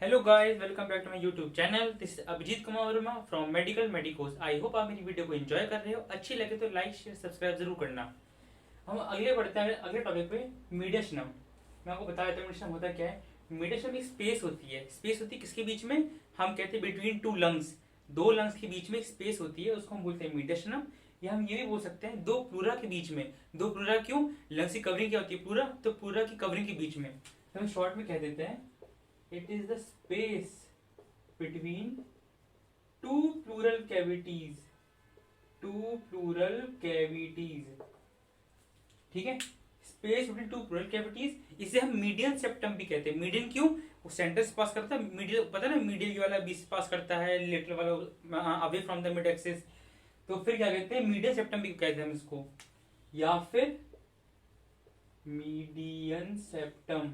Hello guys, welcome back to my YouTube channel. This is Abhijit Kumar Varma from Medical Medicos. I hope आप मेरी video को enjoy कर रहे हो। अच्छी लगे तो लाइक शेयर सब्सक्राइब जरूर करना। हम अगले बढ़ते हैं अगले टॉपिक पे, मीडियशनम। मैं आपको बता देता हूँ मीडियशनम होता क्या है। मीडियशनम एक स्पेस होती है। स्पेस होती है किसके बीच में? हम कहते हैं बिटवीन टू लंग्स। दो लंग्स के बीच में एक स्पेस होती है, उसको हम बोलते हैं मीडियशनम। या हम ये भी बोल सकते हैं दो प्लूरा के बीच में। दो प्लूरा क्यों? लंग्स की कवरिंग क्या होती है? प्लूरा। तो प्लूरा की कवरिंग के बीच में तो हम शॉर्ट में कह देते हैं it is the space between two pleural cavities, two pleural cavities। ठीक है, space between two pleural cavities. इसे हम मीडियन सेप्टम भी कहते हैं। मीडियन क्यों? वो सेंटर से पास करता है। मीडियल पता है ना, मीडियल वाला बीच से पास करता है, लेटरल वाला away from the mid axis. तो फिर क्या कहते हैं? मीडियन सेप्टम भी कहते हैं हम इसको, या फिर मीडियन सेप्टम।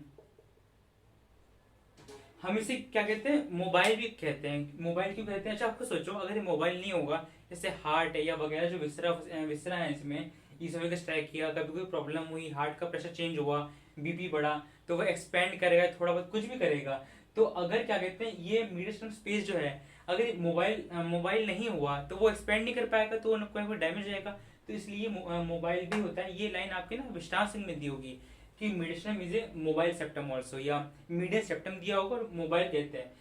हम इसे क्या कहते हैं? मोबाइल भी कहते हैं। मोबाइल क्यों कहते हैं? अच्छा, आपको सोचो, अगर ये मोबाइल नहीं होगा, जैसे हार्ट है या वगैरह जो विसरा विसरा है इसमें, इस वजह से स्ट्राइक किया, कभी कोई प्रॉब्लम हुई, हार्ट का प्रेशर चेंज हुआ, बीपी बढ़ा, तो वो एक्सपेंड करेगा, थोड़ा बहुत कुछ भी करेगा। तो अगर क्या कहते हैं, ये मीडियम स्पेस जो है, अगर मोबाइल नहीं हुआ तो वो एक्सपेंड नहीं कर पाएगा, तो कोई डैमेज रहेगा। तो इसलिए मोबाइल भी होता है। ये लाइन आपके ना विश्राम सिंह में दी होगी कि medium is a mobile septum also, या मीडियम सेप्टम दिया होगा और मोबाइल कहते हैं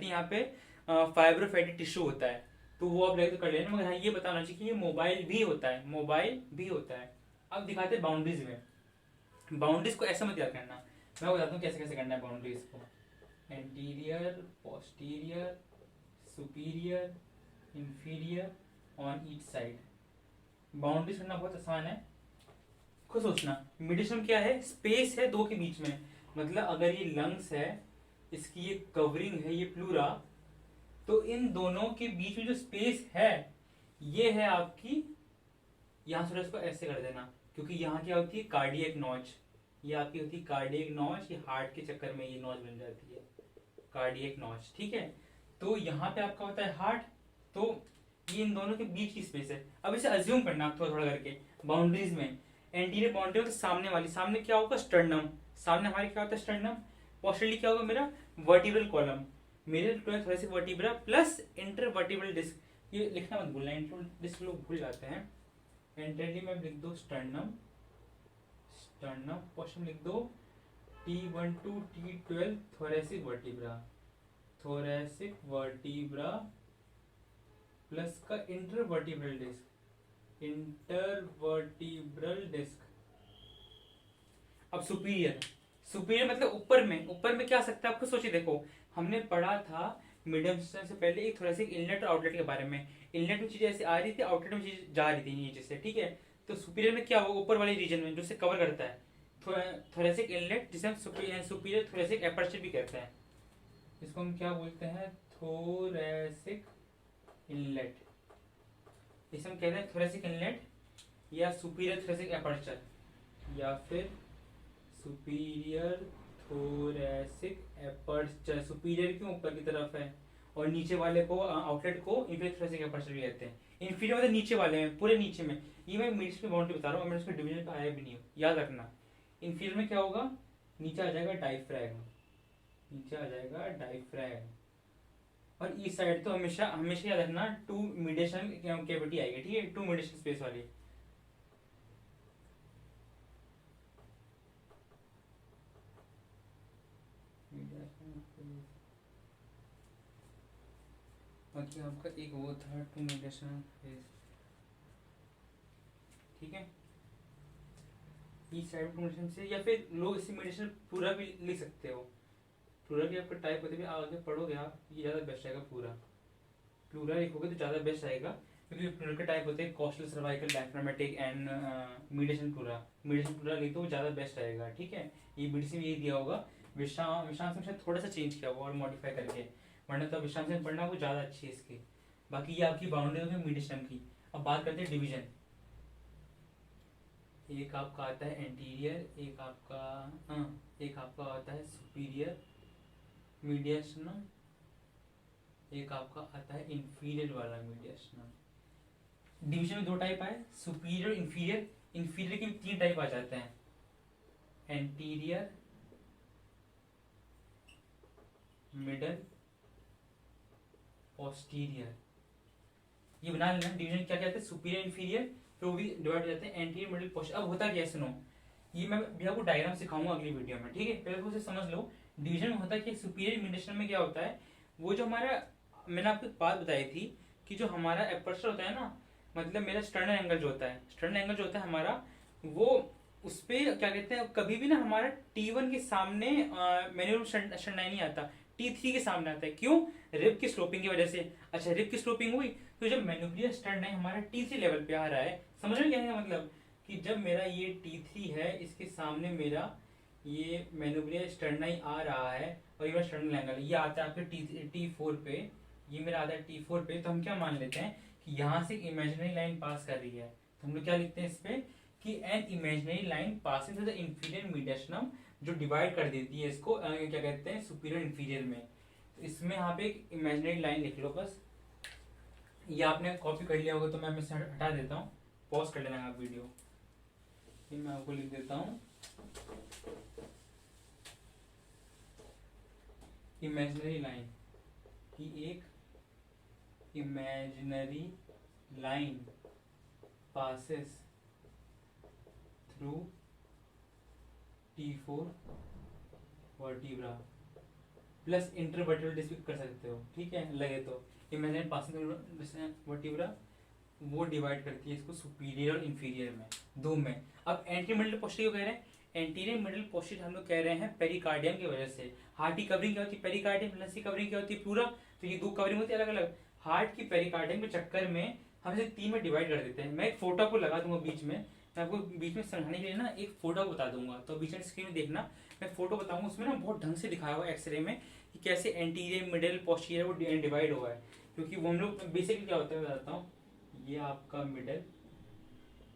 यहाँ पे फाइब्रोफैटी टिश्यू होता है। तो वो आप लेकर कर लेना, मगर हाँ ये बताना चाहिए कि ये मोबाइल भी होता है, मोबाइल भी होता है। अब दिखाते हैं बाउंड्रीज में। बाउंड्रीज को ऐसा मत याद करना, मैं बताता हूँ कैसे कैसे करना है बाउंड्रीज को। Anterior, posterior, superior, inferior on each side. Boundaries करना बहुत आसान है। खुद सोचना, मिडियम क्या है? स्पेस है दो के बीच में। मतलब अगर ये लंग्स है, इसकी ये कवरिंग है, ये प्लूरा, तो इन दोनों के बीच में जो स्पेस है, ये है आपकी। यहां से इसको ऐसे कर देना, क्योंकि यहाँ क्या होती है? Cardiac notch. ये आपकी होती है कार्डियक नॉच। ये हार्ट के चक्कर में ये नॉच बन जाती है, कार्डियक नॉच। ठीक है, तो यहाँ पे आपका होता है हार्ट। तो ये इन दोनों के बीच की स्पेस है। अब इसे अज्यूम करना आप थोड़ा थोड़ा करके बाउंड्रीज में। एंटीरियर बाउंड्री मतलब सामने वाली, सामने क्या होगा? स्टर्नम। सामने हमारे क्या होता है? स्टर्नम। पोस्टरली क्या होगा मेरा? Vertebral column. मेरे थोड़े वर्टिब्रा प्लस इंटरवर्टिब्रल डिस्क। ये लिखना मत भूलना, इंटर डिस्क लोग भूल जाते हैं। एंटरली में लिख दो स्टर्नम। स्टर्नम पोस्टरम लिख दो T12 T12 thoracic vertebra. Thoracic vertebra plus का इंटरवर्टिब्रल डिस्क, इंटरवर्टिब्रल डिस्क। अब सुपीरियर। सुपीरियर मतलब ऊपर में। ऊपर में क्या आ सकता है? आपको सोचिए, देखो हमने पढ़ा था मीडियम सिस्टम से पहले एक थोड़ा सा इनलेट और आउटलेट के बारे में। इनलेट में चीजें ऐसे आ रही थी, आउटलेट में चीजें जा रही थी नीचे से। ठीक है, तो सुपीरियर में क्या होगा? ऊपर वाले रीजन में जो से कवर करता है, थोरेसिक इनलेट, जिसे हम सुपीरियर थोरेसिक एपर्चर भी कहते हैं। इसको हम क्या बोलते हैं? Thoracic inlet. इसे हम कहते हैं थोरेसिक इनलेट या सुपीरियर थोरेसिक एपर्चर, या फिर सुपीरियर थोरेसिक एपर्चर। सुपीरियर क्यों? ऊपर की तरफ है, और नीचे वाले को आउटलेट को इंफीरियर थोरेसिक एपर्चर भी कहते हैं। इंफीरियर मतलब नीचे वाले में, पूरे नीचे में। ये मैं मिड्स में बाउंड्री बता रहा हूँ, मैं इसमें डिवीजन का आया भी नहीं हूँ, याद रखना। इंफीरियर में क्या होगा? नीचे आ जाएगा डायफ्रैगम। नीचे आ जाएगा डायफ्रैगम। और इस साइड तो हमेशा हमेशा याद रखना, टू मिडेशन कैविटी आएगी। ठीक है, टू मिडेशन स्पेस वाली। बाकी आपका एक वो था टू मिडेशन फेस। ठीक है, इस साइड टू मिडेशन से, या फिर लोग इसी मिडेशन पूरा भी लिख सकते हो। पूरा भी आपका टाइप होते भी आगे पढ़ोगे आप, ये ज़्यादा बेस्ट आएगा पूरा। प्लूरल लिखोगे तो ज़्यादा बेस्ट आएगा, क्योंकि प्लूरल के टाइप होते हैं costal, cervical, diaphragmatic and mediastinal pleura. Mediastinal pleura लिख दो, ज़्यादा बेस्ट आएगा। ठीक है, ये बीडीसी में यही दिया होगा। विश्राम विश्राम से शायद थोड़ा सा चेंज किया हुआ और मॉडिफाई करके, वरना तो विश्राम से पढ़ना वो ज़्यादा अच्छी है इसकी। बाकी ये आपकी बाउंड्री होगी मीडिएशन की। अब बात करते हैं डिवीजन। एक आपका आता है एंटीरियर, एक आपका आता है सुपीरियर मीडिएशन, एक आपका आता है इंफीरियर वाला मीडिएशन। डिवीजन में दो टाइप आए, सुपीरियर इंफीरियर। इंफीरियर के तीन टाइप आ जाते हैं, एंटीरियर, मिडल पोस्टीरियर, ये बना लेना। डिवीजन क्या कहते हैं, सुपीरियर इन्फीरियर, फिर वो भी डिवाइड हो जाते हैं एंटीरियर मिडिल पोस्टीरियर। अब होता क्या है सुनो, ये मैं भी आपको डायग्राम सिखाऊंगा अगली वीडियो में, ठीक है। पहले उसे समझ लो। डिवीजन में होता है कि सुपीरियर मिडेशन में क्या होता है, वो जो हमारा, मैंने आपको एक बात बताई थी कि जो हमारा एपर्चर होता है ना, मतलब मेरा स्टर्नल एंगल जो होता है, स्टर्नल एंगल जो होता है हमारा, वो उस पर क्या कहते हैं, कभी भी ना हमारा T1 के सामने मैन्युअल स्टर्नाई नहीं आता, T3 के सामने आता है। क्यों? रिब की स्लोपिंग की वजह से। अच्छा, रिब की स्लोपिंग हुई तो जब मैन्युअल स्टर्नाई हमारा T3 लेवल पे आ रहा है, समझ रहे क्या है मतलब, कि जब मेरा ये T3 है, इसके सामने मेरा ये मैन्युअल स्टर्नाई आ रहा है, और ये मेरा स्टर्नल एंगल ये आता है आपके T4 पे, ये मेरा आता है T4 पे, तो हम क्या मान लेते हैं कि यहाँ से इमेजिनरी लाइन पास कर रही है, तो हम लोग क्या लिखते हैं इस पे कि an imaginary line passing through the inferior medium, जो डिवाइड कर देती है इसको क्या कहते हैं, सुपीरियर इंफीरियर में। तो इसमें यहाँ पे एक इमेजिनरी लाइन लिख लो बस। ये आपने कॉपी कर लिया होगा तो मैं इसे हटा देता हूँ, पॉज कर लेना आप वीडियो। ये मैं आपको लिख देता हूँ, इमेजिनरी लाइन की एक imaginary line passes through T4 vertebra plus intervertebral disc कर सकते हो, ठीक है लगे तो। इमेजिनरी पासिंग थ्रू वर्टिब्रा वो डिवाइड करती है इसको सुपीरियर और इंफीरियर में, दो में। अब एंटीरियर मिडिल पोस्टीरियर कह रहे हैं, एंटीरियर मिडिल पोस्टीरियर हम लोग कह रहे हैं पेरिकार्डियम की वजह से। हार्ट की कवरिंग क्या होती है, पेरिकार्डियम, लंग्स की कवरिंग क्या होती है, प्लूरा। तो ये दो कवरिंग होती है अलग अलग। हार्ट की पेरिकार्डियम के चक्कर में हम इसे 3 में डिवाइड कर देते हैं। मैं एक फोटो को लगा दूंगा बीच में, मैं आपको बीच में समझाने के लिए ना एक फोटो बता दूंगा, तो बीच में स्क्रीन में देखना, मैं फोटो बताऊंगा, उसमें ना बहुत ढंग से दिखाया हुआ एक्सरे में कि कैसे एंटीरियर मिडिल पोस्टीरियर वो डिवाइड हुआ है। क्योंकि वो हम लोग बेसिकली क्या होता है बताता हूँ, ये आपका मिडल,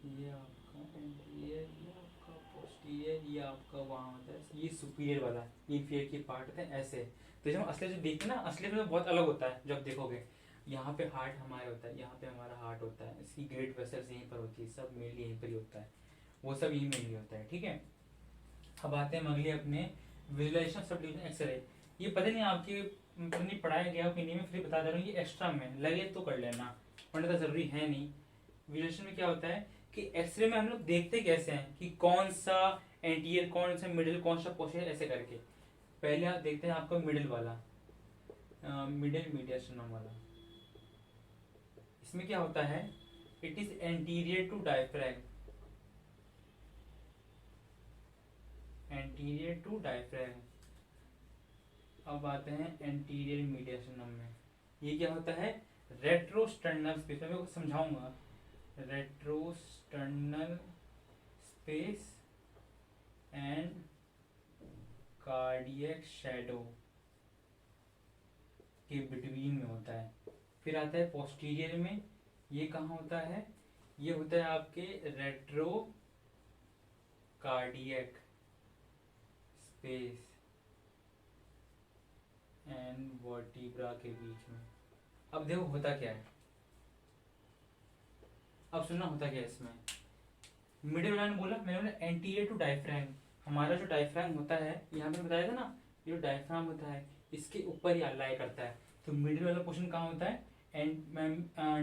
ये आपका एंटीरियर, ये आपका पोस्टीरियर, ये आपका वहाँ होता है ये सुपीरियर वाला, ये इंफीरियर की पार्ट होता है ऐसे। तो जब हम असली जो देखते हैं ना, असली में तो बहुत अलग होता है जब देखोगे। यहाँ पे हार्ट हमारे होता है, यहाँ पे हमारा हार्ट होता है, इसकी ग्रेट वेसल्स यहीं पर होती है, सब मेनली यहीं पर ही होता है, वो सब यहीं मेनली होता है, ठीक है। अब आते हैं अगले अपने विजुअलाइजेशन सब डिवीजन एक्सरे। ये पता नहीं आपके नहीं पढ़ाया गया कि नहीं, मैं फिर बता दे रहा हूँ, ये एक्स्ट्रा में लगे तो कर लेना, पढ़ना तो जरूरी है नहीं। विजुअलाइजेशन में क्या होता है कि एक्सरे में हम लोग देखते कैसे हैं कि कौन सा एंटीरियर, कौन सा मिडिल, कौन सा पोस्टीरियर, ऐसे करके। पहले आप देखते हैं आपका मिडिल वाला, मिडिल मीडियम वाला। इसमें क्या होता है, it is anterior to diaphragm, anterior to diaphragm. अब आते हैं एंटीरियर मीडियम में, ये क्या होता है, रेट्रोस्टर्नल स्पेस, मैं आपको समझाऊंगा। Retrosternal space and cardiac shadow के बिटवीन में होता है। फिर आता है पोस्टीरियर में, ये कहाँ होता है, ये होता है आपके retro cardiac space and vertebra के बीच में। अब देखो होता क्या है, अब सुनना होता क्या है इसमें। मिडिल लाइन बोला मैंने, बोला एंटीरियर टू डायफ्राम, हमारा जो डायफ्राम होता है, यहाँ पे बताया था ना, ये जो डायफ्राम होता है इसके ऊपर ही अलाई करता है। तो मिडिल वाला पोर्शन कहाँ होता है,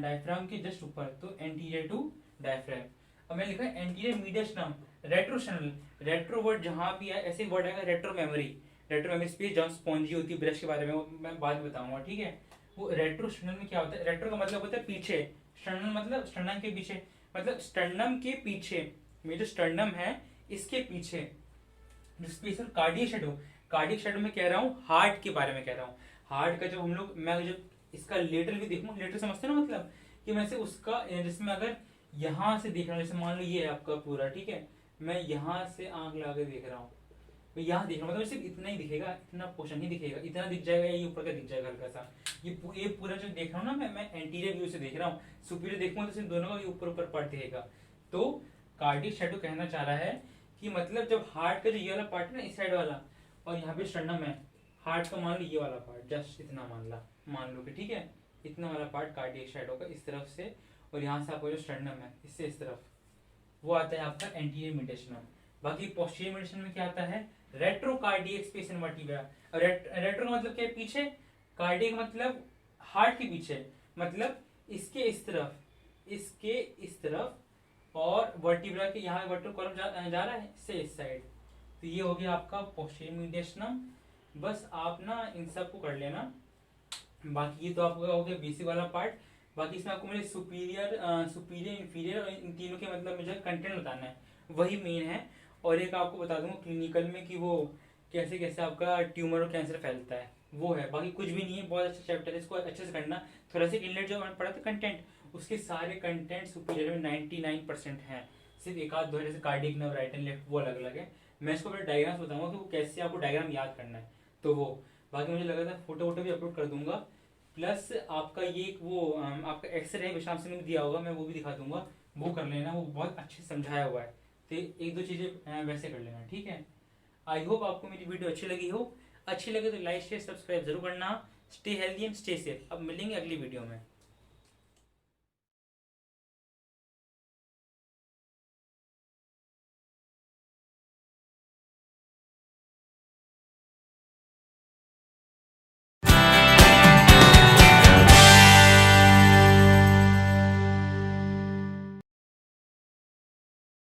डायफ्राम के जस्ट ऊपर, तो एंटीरियर टू डायफ्राम। अब मैंने लिखा है एंटीरियर मीडियम, रेट्रोशनल, रेट्रो वर्ड जहाँ भी है ऐसे वर्ड आएगा, retro memory, retro memory space जहाँ स्पॉन्जी होती है, ब्रश के बारे में मैं बाद में बताऊंगा, ठीक है। वो रेट्रोशनल में क्या होता है, रेट्रो का मतलब होता है पीछे, स्टर्नल मतलब स्टर्नम के पीछे, मतलब स्टर्नम के पीछे में जो स्टर्नम है इसके पीछे जो special cardiac shadow, cardiac shadow में कह रहा हूँ हार्ट के बारे में कह रहा हूँ। हार्ट का जब हम लोग, मैं जब इसका लेटर भी देखूँ, लेटर समझते हैं ना, मतलब कि मैं से उसका, जिसमें अगर यहाँ से देख रहा हूँ, जैसे मान लो ये है आपका पूरा, ठीक है, मैं यहाँ से आंख लगा के देख रहा हूँ, तो यहाँ देख रहा हूँ, मतलब सिर्फ इतना ही दिखेगा, इतना पोर्शन ही दिखेगा, इतना दिख जाएगा, ये ऊपर का दिख जाएगा हल्का सा। ये पूरा जो देख रहा हूँ ना, मैं एंटीरियर व्यू से देख रहा हूँ, सुपीरियर देखूंगा तो सिर्फ दोनों का ऊपर ऊपर पार्ट दिखेगा। तो कार्डियक शैडो कहना चाह रहा है कि मतलब जब हार्ट का जो ये वाला पार्ट है ना, इस साइड वाला, और यहाँ पे स्टर्नम है, हार्ट का मान लो ये वाला पार्ट, जस्ट इतना मान लो कि ठीक है, इतना वाला पार्ट कार्डियक शैडो का इस तरफ से, और यहाँ से आपका जो स्टर्नम है इससे इस तरफ, वो आता है आपका एंटीरियर मीडियम। बाकी पोस्टीरियर मीडियम में क्या आता है, रेट्रोकार्डियक स्पेस इन वर्टिब्रा। रेट्रो का मतलब क्या है? पीछे। कार्डियक मतलब हार्ट के पीछे, मतलब इसके इस तरफ, इसके इस तरफ, और वर्टिब्रा के यहाँ वर्टिब्रल कॉलम जा रहा है इससे इस साइड। तो ये हो गया आपका पोस्टीरियर मीडियस्टम। बस आप ना इन सब को कर लेना। बाकी ये तो आपका हो गया बेसिक वाला पार्ट। बाकी इसमें आपको मुझे सुपीरियर इंफीरियर और इन तीनों के मतलब मुझे कंटेंट बताना है, वही मेन है। और एक आपको बता दूंगा क्लिनिकल में कि वो कैसे कैसे आपका ट्यूमर और कैंसर फैलता है, वो है। बाकी कुछ भी नहीं है, बहुत अच्छा चैप्टर है, इसको अच्छे से करना। थोड़ा सा इनलेट जो मैंने पढ़ा था कंटेंट, उसके सारे कंटेंट सुपीरियर में 99% हैं। सिर्फ एक आध दो है, जैसे cardiac nerve right and left, वो अलग अलग है। मैं इसको अपने डायग्राम्स बताऊंगा कि वो कैसे आपको डायग्राम याद करना है, तो वो। बाकी मुझे लगा था फोटो वोटो भी अपलोड कर दूंगा। प्लस आपका ये वो आपका एक्सरे है, विश्राम सिंह ने दिया होगा, मैं वो भी दिखा दूंगा, वो कर लेना, वो बहुत अच्छे से समझाया हुआ है। तो एक दो चीज़ें वैसे कर लेना, ठीक है। आई होप आपको मेरी वीडियो अच्छी लगी हो। अच्छी लगे तो लाइक शेयर सब्सक्राइब जरूर करना। Stay healthy and stay safe. अब मिलेंगे अगली वीडियो में।